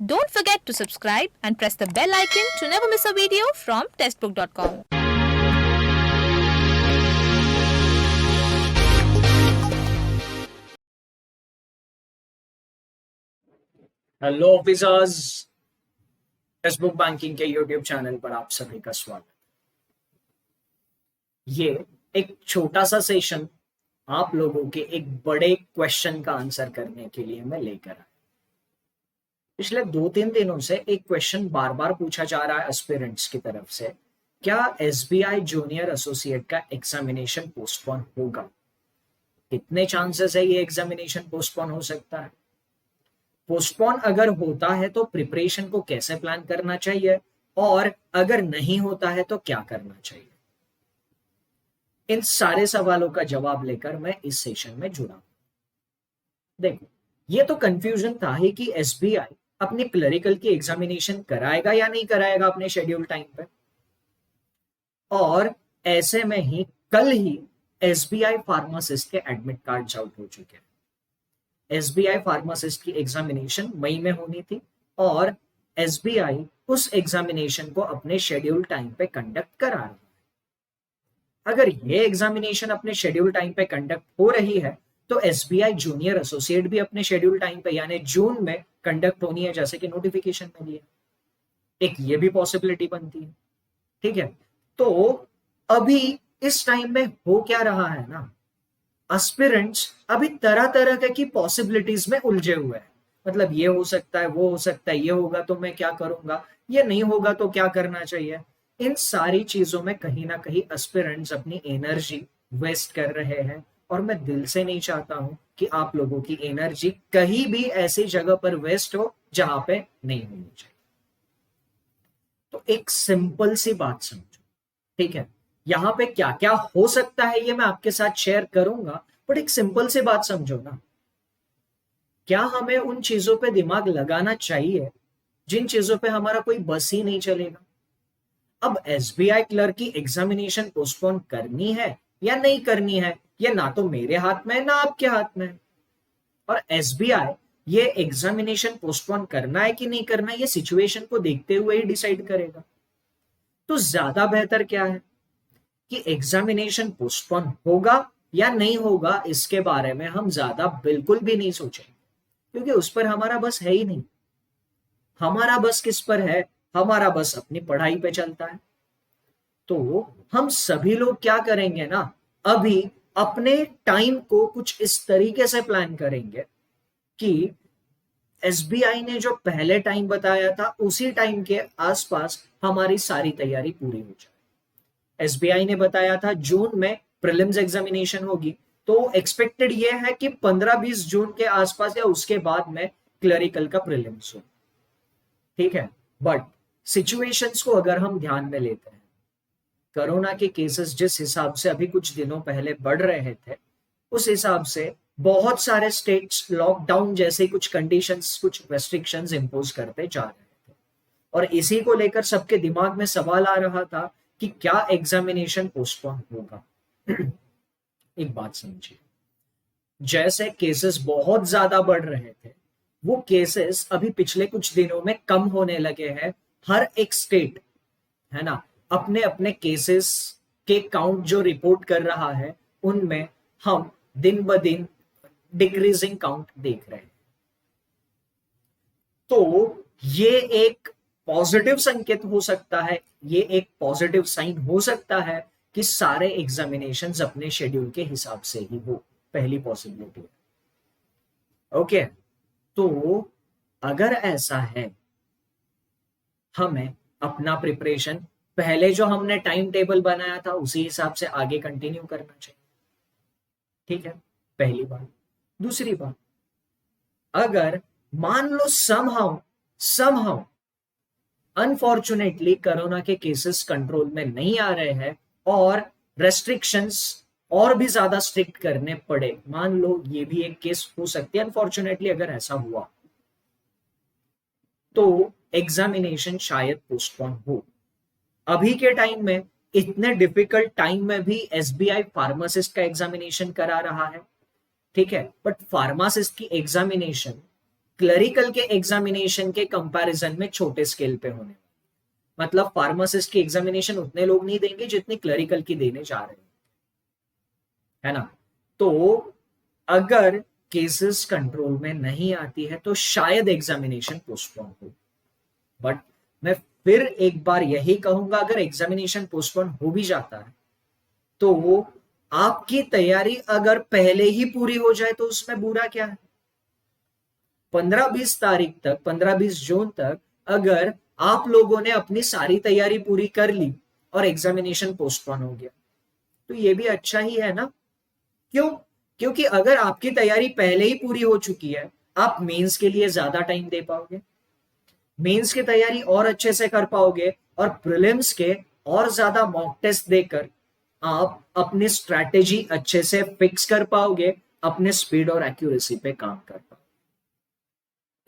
Don't forget to subscribe and press the bell icon to never miss a video from testbook.com. Hello officers, textbook banking के YouTube channel पर आप सभी का स्वागत। ये एक छोटा सा सेशन आप लोगों के एक बड़े क्वेश्चन का आंसर करने के लिए मैं लेकर आया। पिछले 2-3 दिनों से एक क्वेश्चन बार बार पूछा जा रहा है एस्पिरेंट्स की तरफ से, क्या एसबीआई जूनियर एसोसिएट का एग्जामिनेशन पोस्टपोन होगा? कितने चांसेस है ये एग्जामिनेशन पोस्टपोन हो सकता है? पोस्टपोन अगर होता है तो प्रिपरेशन को कैसे प्लान करना चाहिए, और अगर नहीं होता है तो क्या करना चाहिए? इन सारे सवालों का जवाब लेकर मैं इस सेशन में जुड़ा हूं। देखो, ये तो कंफ्यूजन था ही कि एसबीआई अपनी क्लरिकल की एग्जामिनेशन कराएगा या नहीं कराएगा अपने शेड्यूल टाइम पे, और ऐसे में ही कल ही एसबीआई फार्मासिस्ट के एडमिट कार्ड आउट हो चुके हैं। एसबीआई फार्मासिस्ट की एग्जामिनेशन मई में होनी थी और एसबीआई उस एग्जामिनेशन को अपने शेड्यूल टाइम पे कंडक्ट करा रहा है। अगर ये एग्जामिनेशन अपने शेड्यूल टाइम पे कंडक्ट हो रही है तो एसबीआई जूनियर एसोसिएट भी अपने शेड्यूल टाइम पे यानी जून में कंडक्ट होनी है, जैसे कि नोटिफिकेशन में दिया। एक ये भी पॉसिबिलिटी बनती है। ठीक है, तो अभी इस टाइम में हो क्या रहा है ना, एस्पिरेंट्स अभी तरह तरह की पॉसिबिलिटीज में उलझे हुए हैं। मतलब ये हो सकता है, वो हो सकता है, ये होगा तो मैं क्या करूंगा, ये नहीं होगा तो क्या करना चाहिए। इन सारी चीजों में कहीं ना कहीं एस्पिरेंट्स अपनी एनर्जी वेस्ट कर रहे हैं, और मैं दिल से नहीं चाहता हूं कि आप लोगों की एनर्जी कहीं भी ऐसी जगह पर वेस्ट हो जहां पे नहीं होनी चाहिए। तो एक सिंपल सी बात समझो, ठीक है? यहां पे क्या क्या हो सकता है ये मैं आपके साथ शेयर करूंगा, बट एक सिंपल सी बात समझो ना, क्या हमें उन चीजों पे दिमाग लगाना चाहिए जिन चीजों पे हमारा कोई बस ही नहीं चलेगा? अब एसबीआई क्लर्क की एग्जामिनेशन पोस्टपोन करनी है या नहीं करनी है, ये ना तो मेरे हाथ में है ना आपके हाथ में है। और एसबीआई ये एग्जामिनेशन पोस्टपोन करना है कि नहीं करना है, ये सिचुएशन को देखते हुए ही डिसाइड करेगा। तो ज्यादा बेहतर क्या है कि एग्जामिनेशन पोस्टपोन होगा या नहीं होगा, इसके बारे में हम ज्यादा बिल्कुल भी नहीं सोचेंगे, क्योंकि उस पर हमारा बस है ही नहीं। हमारा बस किस पर है? हमारा बस अपनी पढ़ाई पे चलता है। तो हम सभी लोग क्या करेंगे ना, अभी अपने टाइम को कुछ इस तरीके से प्लान करेंगे कि एसबीआई ने जो पहले टाइम बताया था उसी टाइम के आसपास हमारी सारी तैयारी पूरी हो जाए। एसबीआई ने बताया था जून में प्रीलिम्स एग्जामिनेशन होगी, तो एक्सपेक्टेड ये है कि 15-20 जून के आसपास या उसके बाद में क्लरिकल का प्रीलिम्स हो। ठीक है, बट सिचुएशंस को अगर हम ध्यान में लेते हैं, कोरोना के केसेस जिस हिसाब से अभी कुछ दिनों पहले बढ़ रहे थे, उस हिसाब से बहुत सारे स्टेट्स लॉकडाउन जैसे कुछ कंडीशंस, कुछ रेस्ट्रिक्शंस इंपोज करते जा रहे थे, और इसी को लेकर सबके दिमाग में सवाल आ रहा था कि क्या एग्जामिनेशन पोस्टपोन होगा। एक बात समझिए, जैसे केसेस बहुत ज्यादा बढ़ रहे थे, वो केसेस अभी पिछले कुछ दिनों में कम होने लगे हैं। हर एक स्टेट है ना अपने अपने केसेस के काउंट जो रिपोर्ट कर रहा है, उनमें हम दिन ब दिन डिक्रीजिंग काउंट देख रहे हैं। तो ये एक पॉजिटिव संकेत हो सकता है, ये एक पॉजिटिव साइन हो सकता है कि सारे एग्जामिनेशंस अपने शेड्यूल के हिसाब से ही हो। पहली पॉसिबिलिटी है। ओके, तो अगर ऐसा है, हमें अपना प्रिपरेशन पहले जो हमने टाइम टेबल बनाया था उसी हिसाब से आगे कंटिन्यू करना चाहिए। ठीक है, पहली बात। दूसरी बात, अगर मान लो समहाउ अनफॉर्चुनेटली कोरोना के केसेस कंट्रोल में नहीं आ रहे हैं और रेस्ट्रिक्शंस और भी ज्यादा स्ट्रिक्ट करने पड़े, मान लो ये भी एक केस हो सकती है। अनफॉर्चुनेटली अगर ऐसा हुआ तो एग्जामिनेशन शायद पोस्टपोन हो। अभी के टाइम में, इतने डिफिकल्ट टाइम में भी एसबीआई फार्मासिस्ट का एग्जामिनेशन करा रहा है। ठीक है, बट फार्मासिस्ट की एग्जामिनेशन क्लरिकल के एग्जामिनेशन के कंपैरिजन में छोटे स्केल पे होने, मतलब फार्मासिस्ट की एग्जामिनेशन उतने लोग नहीं देंगे जितनी क्लरिकल की देने जा रहे हैं, है ना। तो अगर केसेस कंट्रोल में नहीं आती है तो शायद एग्जामिनेशन पोस्टपोन हो, बट मैं फिर एक बार यही कहूंगा, अगर एग्जामिनेशन पोस्टपोन हो भी जाता है तो आपकी तैयारी अगर पहले ही पूरी हो जाए तो उसमें बुरा क्या है। 15-20 तारीख तक, 15-20 जून तक अगर आप लोगों ने अपनी सारी तैयारी पूरी कर ली और एग्जामिनेशन पोस्टपोन हो गया तो ये भी अच्छा ही है ना। क्यों? क्योंकि अगर आपकी तैयारी पहले ही पूरी हो चुकी है, आप मेंस के लिए ज्यादा टाइम दे पाओगे, मेंस की तैयारी और अच्छे से कर पाओगे, और प्रीलिम्स के और ज्यादा मॉक टेस्ट देकर आप अपनी स्ट्रैटेजी अच्छे से फिक्स कर पाओगे, अपने स्पीड और एक्यूरेसी पे काम कर पाओगे।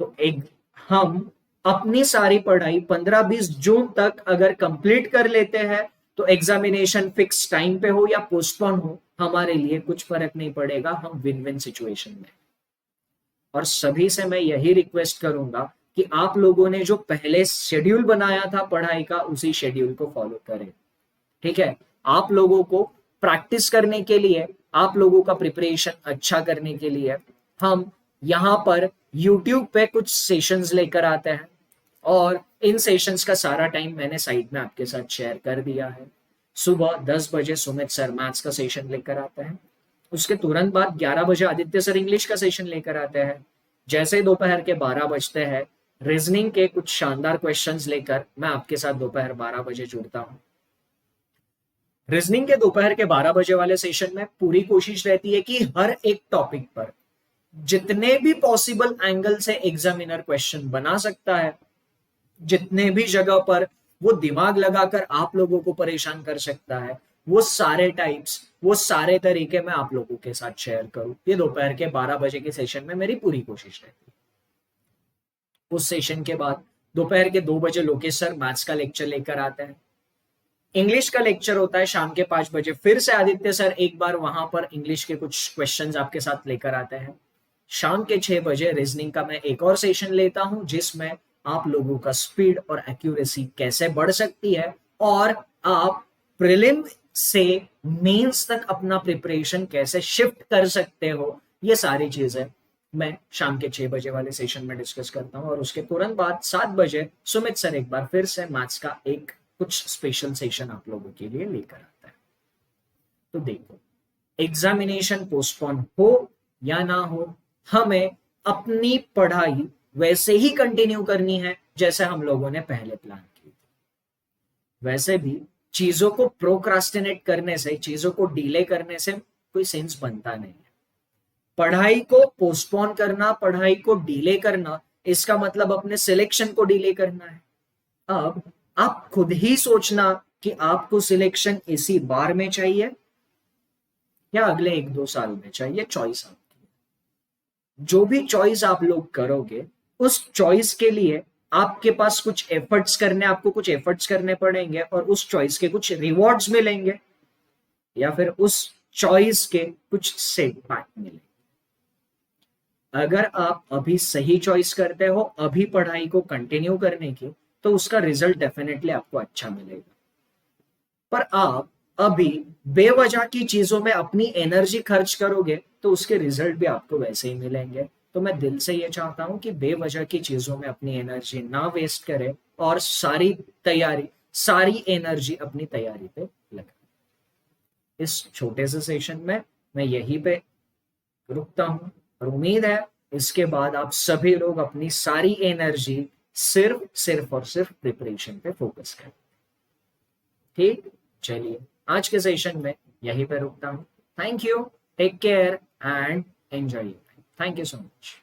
तो एक हम अपनी सारी पढ़ाई 15-20 जून तक अगर कंप्लीट कर लेते हैं तो एग्जामिनेशन फिक्स टाइम पे हो या पोस्टपोन हो, हमारे लिए कुछ फर्क नहीं पड़ेगा, हम विन विन सिचुएशन में। और सभी से मैं यही रिक्वेस्ट करूंगा कि आप लोगों ने जो पहले शेड्यूल बनाया था पढ़ाई का, उसी शेड्यूल को फॉलो करें, ठीक है। आप लोगों को प्रैक्टिस करने के लिए, आप लोगों का प्रिपरेशन अच्छा करने के लिए हम यहाँ पर YouTube पे कुछ सेशंस लेकर आते हैं, और इन सेशंस का सारा टाइम मैंने साइड में आपके साथ शेयर कर दिया है। सुबह 10 बजे सुमित सर मैथ्स का सेशन लेकर आते हैं, उसके तुरंत बाद 11 बजे आदित्य सर इंग्लिश का सेशन लेकर आते हैं। जैसे दोपहर के 12 बजते हैं, रीजनिंग के कुछ शानदार क्वेश्चंस लेकर मैं आपके साथ दोपहर 12 बजे जुड़ता हूँ। रीजनिंग के दोपहर के 12 बजे वाले सेशन में पूरी कोशिश रहती है कि हर एक टॉपिक पर जितने भी पॉसिबल एंगल से एग्जामिनर क्वेश्चन बना सकता है, जितने भी जगह पर वो दिमाग लगाकर आप लोगों को परेशान कर सकता है, वो सारे टाइप्स, वो सारे तरीके मैं आप लोगों के साथ शेयर करूं, ये दोपहर के 12 बजे के सेशन में मेरी पूरी कोशिश रहती है। उस सेशन के बाद दोपहर के 2 बजे लोकेश सर मैथ्स का लेक्चर लेकर आते हैं। इंग्लिश का लेक्चर होता है शाम के 5 बजे, फिर से आदित्य सर एक बार वहां पर इंग्लिश के कुछ क्वेश्चंस आपके साथ लेकर आते हैं। शाम के 6 बजे रीजनिंग का मैं एक और सेशन लेता हूं, जिसमें आप लोगों का स्पीड और एक्यूरेसी कैसे बढ़ सकती है, और आप प्रीलिम से मेंस तक अपना प्रिपरेशन कैसे शिफ्ट कर सकते हो, ये सारी चीजें मैं शाम के 6 बजे वाले सेशन में डिस्कस करता हूँ। और उसके तुरंत बाद 7 बजे सुमित सर एक बार फिर से मैथ्स का एक कुछ स्पेशल सेशन आप लोगों के लिए लेकर आता है। तो देखो, एग्जामिनेशन पोस्टपोन हो या ना हो, हमें अपनी पढ़ाई वैसे ही कंटिन्यू करनी है जैसे हम लोगों ने पहले प्लान की थी। वैसे भी चीजों को प्रोक्रास्टिनेट करने से, चीजों को डिले करने से कोई सेंस बनता नहीं है। पढ़ाई को पोस्टपोन करना, पढ़ाई को डिले करना, इसका मतलब अपने सिलेक्शन को डिले करना है। अब आप खुद ही सोचना कि आपको सिलेक्शन इसी बार में चाहिए या अगले 1-2 साल में चाहिए, चॉइस आपकी है। जो भी चॉइस आप लोग करोगे, उस चॉइस के लिए आपके पास कुछ एफर्ट्स करने, आपको कुछ एफर्ट्स करने पड़ेंगे, और उस चॉइस के कुछ रिवॉर्ड्स मिलेंगे, या फिर उस चॉइस के कुछ सेटबैक मिलेंगे। अगर आप अभी सही चॉइस करते हो, अभी पढ़ाई को कंटिन्यू करने की, तो उसका रिजल्ट डेफिनेटली आपको अच्छा मिलेगा। पर आप अभी बेवजह की चीजों में अपनी एनर्जी खर्च करोगे तो उसके रिजल्ट भी आपको वैसे ही मिलेंगे। तो मैं दिल से ये चाहता हूं कि बेवजह की चीजों में अपनी एनर्जी ना वेस्ट करें, और सारी तैयारी, सारी एनर्जी अपनी तैयारी पे लगाएं। इस छोटे से सेशन में मैं यहीं पे रुकता हूं, और उम्मीद है इसके बाद आप सभी लोग अपनी सारी एनर्जी सिर्फ और सिर्फ प्रिपरेशन पे फोकस करें। ठीक, चलिए आज के सेशन में यहीं पे रुकता हूं। Thank you, take care and enjoy. Thank you so much.